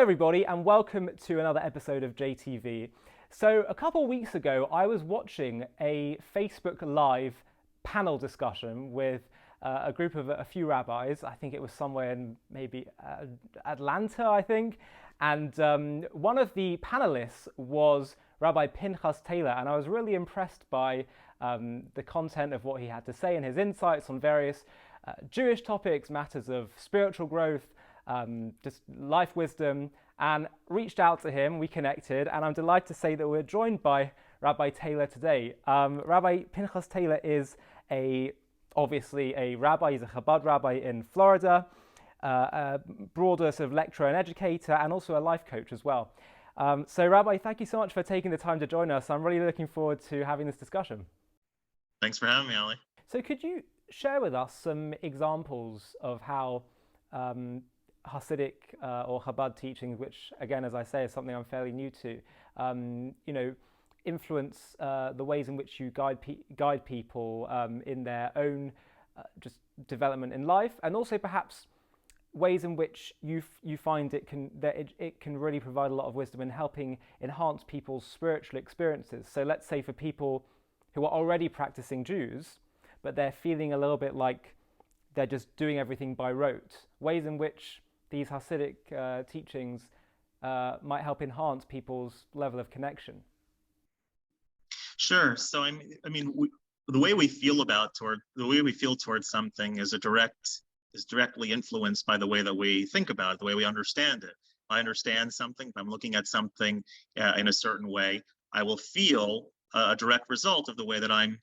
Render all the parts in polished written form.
Hello everybody and welcome to another episode of JTV. So a couple of weeks ago I was watching a Facebook Live panel discussion with a group of a few rabbis. I think it was somewhere in maybe Atlanta, I think. And one of the panelists was Rabbi Pinchas Taylor, and I was really impressed by the content of what he had to say and his insights on various Jewish topics, matters of spiritual growth, just life wisdom, and reached out to him. We connected, and I'm delighted to say that we're joined by Rabbi Taylor today. Rabbi Pinchas Taylor is obviously a rabbi. He's a Chabad Rabbi in Florida, a broader sort of lecturer and educator, and also a life coach as well. So Rabbi, thank you so much for taking the time to join us. I'm really looking forward to having this discussion. Thanks for having me, Ollie. So could you share with us some examples of how Hasidic or Chabad teachings, which again, as I say, is something I'm fairly new to, influence the ways in which you guide people in their own just development in life, and also perhaps ways in which you find it can really provide a lot of wisdom in helping enhance people's spiritual experiences. So let's say for people who are already practicing Jews, but they're feeling a little bit like they're just doing everything by rote, ways in which these Hasidic teachings might help enhance people's level of connection. Sure. So the way we feel towards something is directly influenced by the way that we think about it, the way we understand it. If I understand something, if I'm looking at something in a certain way, I will feel a direct result of the way that I'm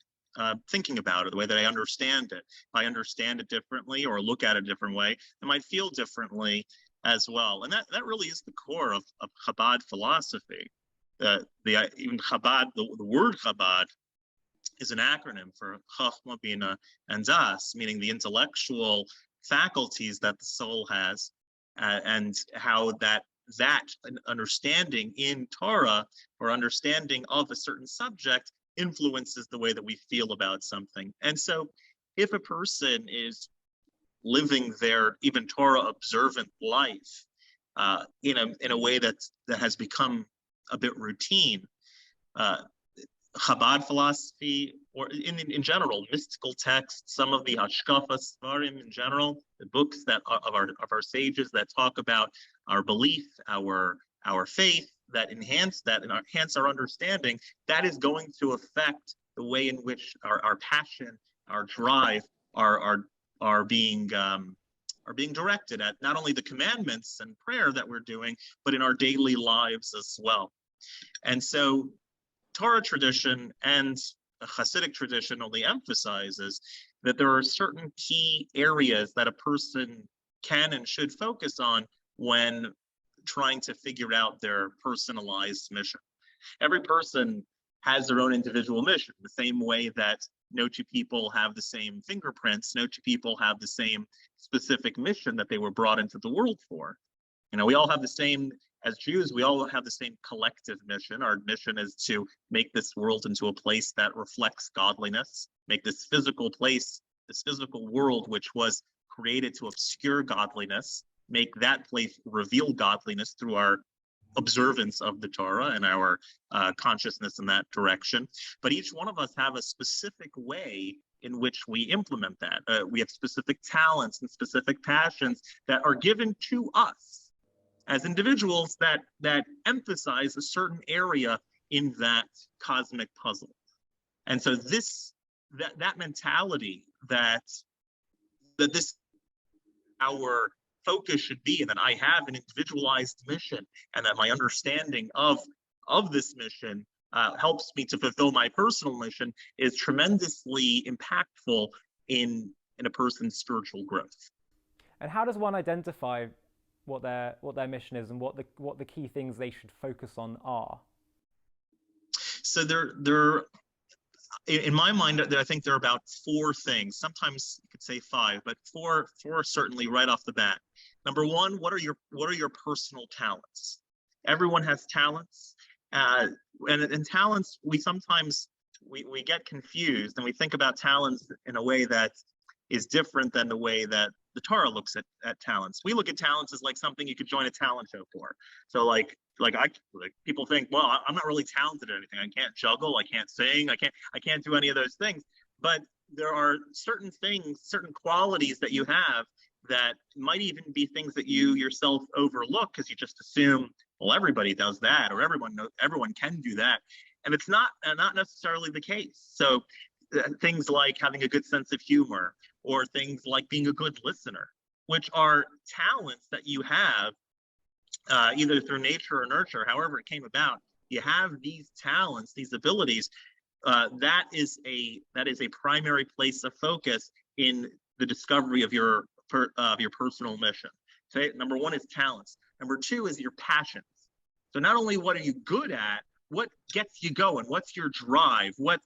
thinking about it, the way that I understand it. If I understand it differently or look at it a different way, I might feel differently as well. And that really is the core of Chabad philosophy. Even Chabad, the word Chabad is an acronym for Chachma, Bina, and Das, meaning the intellectual faculties that the soul has, and how that understanding in Torah or understanding of a certain subject influences the way that we feel about something. And so if a person is living their even Torah observant life in a way that has become a bit routine, Chabad philosophy, or in general, mystical texts, some of the Hashkafa Svarim in general, the books that of our sages that talk about our belief, our faith, that enhance our understanding, that is going to affect the way in which our passion, our drive are being directed at not only the commandments and prayer that we're doing, but in our daily lives as well. And so Torah tradition and Hasidic tradition only emphasizes that there are certain key areas that a person can and should focus on when trying to figure out their personalized mission. Every person has their own individual mission, the same way that no two people have the same fingerprints, no two people have the same specific mission that they were brought into the world for. We all have the same, as Jews, we all have the same collective mission. Our mission is to make this world into a place that reflects godliness, make this physical world, which was created to obscure godliness, make that place reveal godliness through our observance of the Torah and our consciousness in that direction. But each one of us have a specific way in which we implement that. We have specific talents and specific passions that are given to us as individuals that emphasize a certain area in that cosmic puzzle. And so that mentality that this our focus should be, and that I have an individualized mission, and that my understanding of this mission helps me to fulfill my personal mission, is tremendously impactful in a person's spiritual growth. And how does one identify what their mission is and what the key things they should focus on are? So there in my mind, I think there are about four things. Sometimes you could say five, but four certainly right off the bat. Number one, what are your personal talents? Everyone has talents, and talents we sometimes get confused, and we think about talents in a way that is different than the way that the Torah looks at talents. We look at talents as like something you could join a talent show for. So like people think, well, I'm not really talented at anything. I can't juggle, I can't sing, I can't do any of those things. But there are certain things, certain qualities that you have that might even be things that you yourself overlook because you just assume, well, everybody does that, or everyone can do that, and it's not necessarily the case. So things like having a good sense of humor, or things like being a good listener, which are talents that you have either through nature or nurture, however it came about. You have these talents, these abilities. That is a primary place of focus in the discovery of your personal mission. So number one is talents. Number two is your passions. So not only what are you good at, what gets you going? What's your drive? What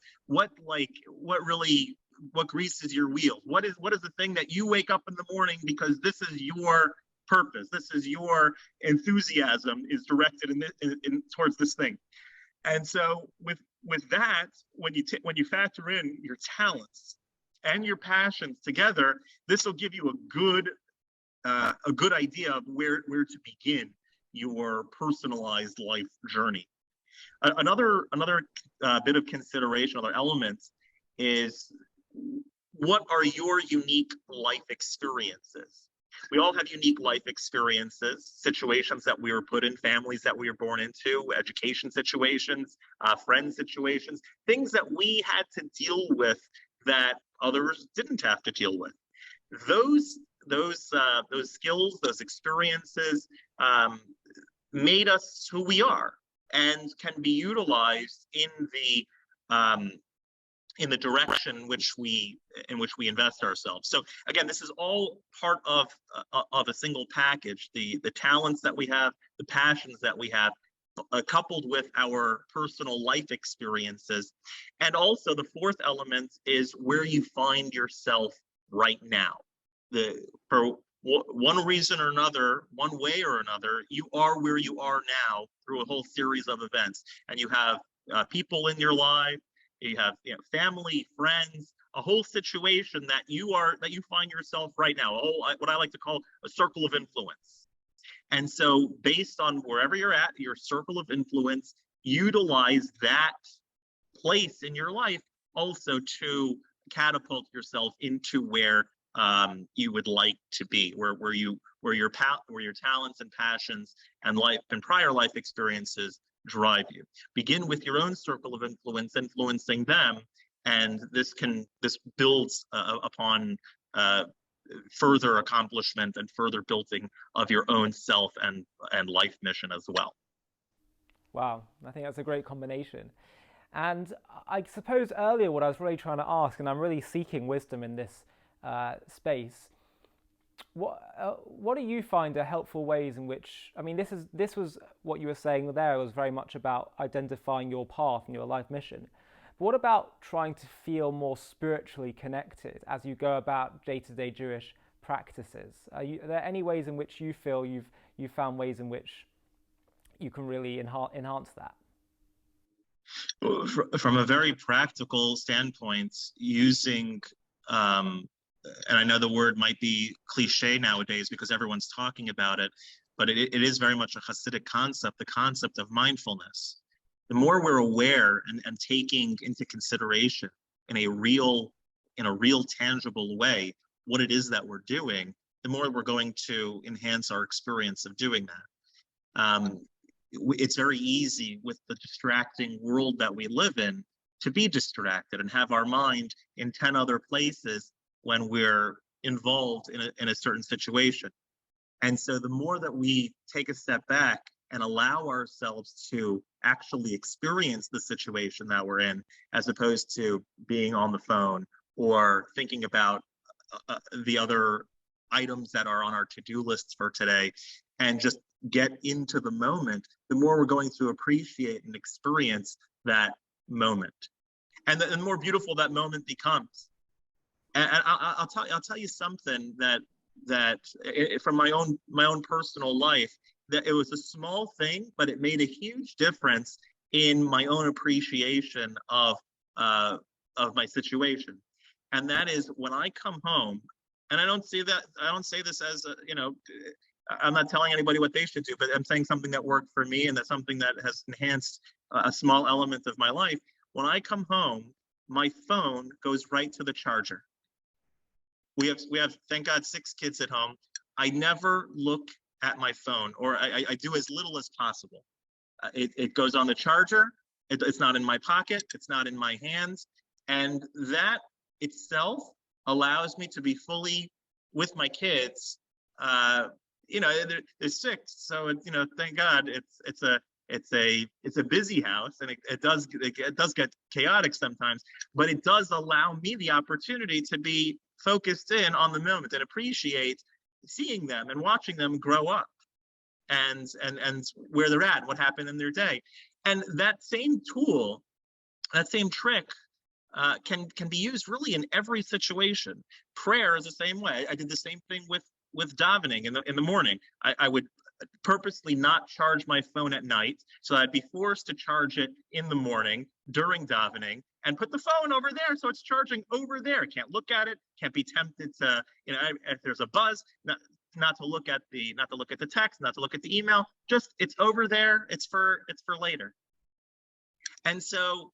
greases your wheels? What is the thing that you wake up in the morning because this is your purpose? This is your enthusiasm is directed in towards this thing. And so with that, when you factor in your talents and your passions together, this will give you a good idea of where to begin your personalized life journey. Another bit of consideration, other elements, is what are your unique life experiences? We all have unique life experiences, situations that we were put in, families that we were born into, education situations, friend situations, things that we had to deal with that others didn't have to deal with. Those skills, those experiences made us who we are, and can be utilized in the direction in which we invest ourselves. So again, this is all part of a single package: the talents that we have, the passions that we have, coupled with our personal life experiences. And also the fourth element is where you find yourself right now. For one reason or another, one way or another, you are where you are now through a whole series of events. And you have people in your life, you have family, friends, a whole situation that you find yourself right now, what I like to call a circle of influence. And so based on wherever you're at, your circle of influence, utilize that place in your life also to catapult yourself into where you would like to be, where your talents and passions and prior life experiences drive you. Begin with your own circle of influence, influencing them, and this builds upon further accomplishment and further building of your own self and life mission as well. Wow, I think that's a great combination. And I suppose earlier what I was really trying to ask, and I'm really seeking wisdom in this space, what do you find are helpful ways in which, I mean, this was what you were saying there, was very much about identifying your path and your life mission. But what about trying to feel more spiritually connected as you go about day-to-day Jewish practices? Are there any ways in which you feel you've found ways in which you can really enhance that? From a very practical standpoint, using and I know the word might be cliche nowadays because everyone's talking about it, but it is very much a Hasidic concept, the concept of mindfulness. The more we're aware and taking into consideration in a real tangible way what it is that we're doing, the more we're going to enhance our experience of doing that. It's very easy with the distracting world that we live in to be distracted and have our mind in 10 other places when we're involved in a certain situation. And so the more that we take a step back and allow ourselves to actually experience the situation that we're in, as opposed to being on the phone or thinking about the other items that are on our to-do lists for today, and just get into the moment, the more we're going to appreciate and experience that moment. And the more beautiful that moment becomes. And I'll tell you something that from my own personal life, that it was a small thing, but it made a huge difference in my own appreciation of my situation. And that is when I come home, and I don't say this as I'm not telling anybody what they should do, but I'm saying something that worked for me and that's something that has enhanced a small element of my life. When I come home, my phone goes right to the charger. We have, thank God, 6 kids at home. I never look at my phone, or I do as little as possible. It goes on the charger. It's not in my pocket. It's not in my hands. And that itself allows me to be fully with my kids. They're 6, so thank God it's a busy house, and it does get chaotic sometimes, but it does allow me the opportunity to be focused in on the moment and appreciate seeing them and watching them grow up and where they're at, what happened in their day. And that same tool, that same trick can be used really in every situation. Prayer is the same way. I did the same thing with davening in the morning. I would purposely not charge my phone at night, so I'd be forced to charge it in the morning during davening, and put the phone over there so it's charging over there. Can't look at it. Can't be tempted to, if there's a buzz, not to look at the text, not to look at the email. Just it's over there. It's for later. And so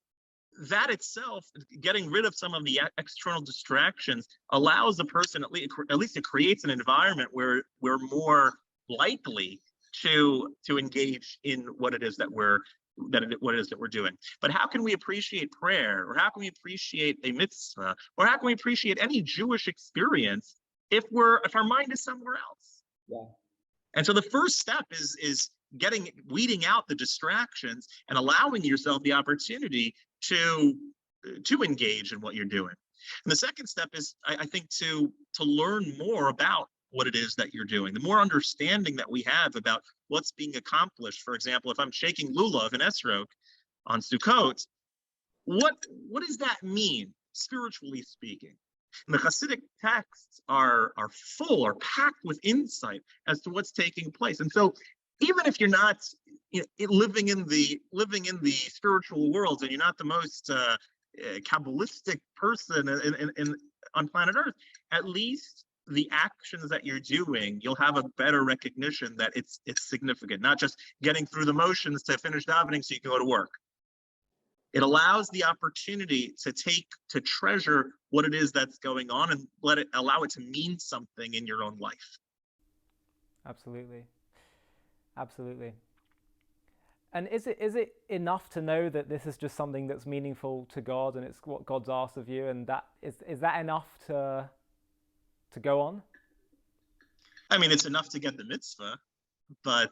that itself, getting rid of some of the external distractions, allows the person, at least it creates an environment where we're more likely to engage in what it is that we're doing. But how can we appreciate prayer, or how can we appreciate a mitzvah, or how can we appreciate any Jewish experience if our mind is somewhere else? Yeah. And so the first step is weeding out the distractions and allowing yourself the opportunity to engage in what you're doing. And the second step is, I think, to learn more about what it is that you're doing. The more understanding that we have about what's being accomplished. For example, if I'm shaking lulav in Esrog on Sukkot, what does that mean, spiritually speaking? And the Hasidic texts are packed with insight as to what's taking place. And so, even if you're not living in the spiritual world, and you're not the most Kabbalistic person on planet Earth, at least the actions that you're doing, you'll have a better recognition that it's significant, not just getting through the motions to finish davening so you can go to work. It allows the opportunity to treasure what it is that's going on, and allow it to mean something in your own life. Absolutely. And is it enough to know that this is just something that's meaningful to God, and it's what God's asked of you, and that is that enough to go on? I mean, it's enough to get the mitzvah, but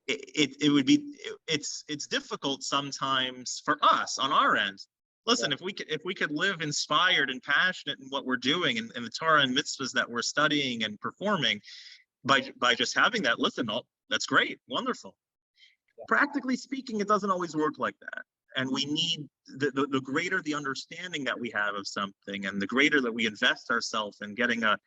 it's difficult sometimes for us on our end. Listen, yeah. if we could live inspired and passionate in what we're doing, and the Torah and mitzvahs that we're studying and performing, by just having that, listen, that's great, wonderful. Yeah. Practically speaking, it doesn't always work like that. And we need the greater the understanding that we have of something, and the greater that we invest ourselves in getting a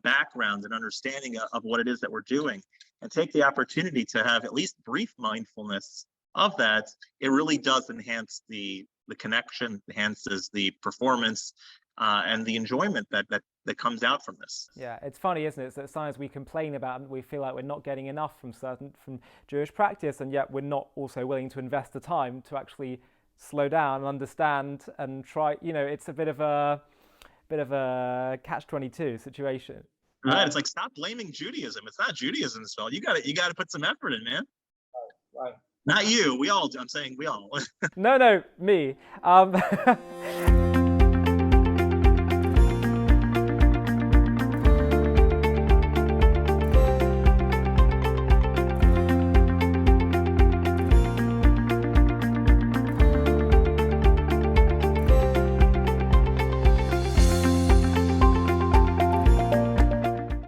background and understanding of what it is that we're doing, and take the opportunity to have at least brief mindfulness of that, it really does enhance the connection, enhances the performance, and the enjoyment that comes out from this. Yeah, it's funny, isn't it? That sometimes we complain about, and we feel like we're not getting enough from Jewish practice, and yet we're not also willing to invest the time to actually slow down and understand and try. It's a bit of a catch-22 situation. Right. It's like, stop blaming Judaism. It's not Judaism's fault. You got to put some effort in, man. Right. Not you. We all do. I'm saying we all. No, me.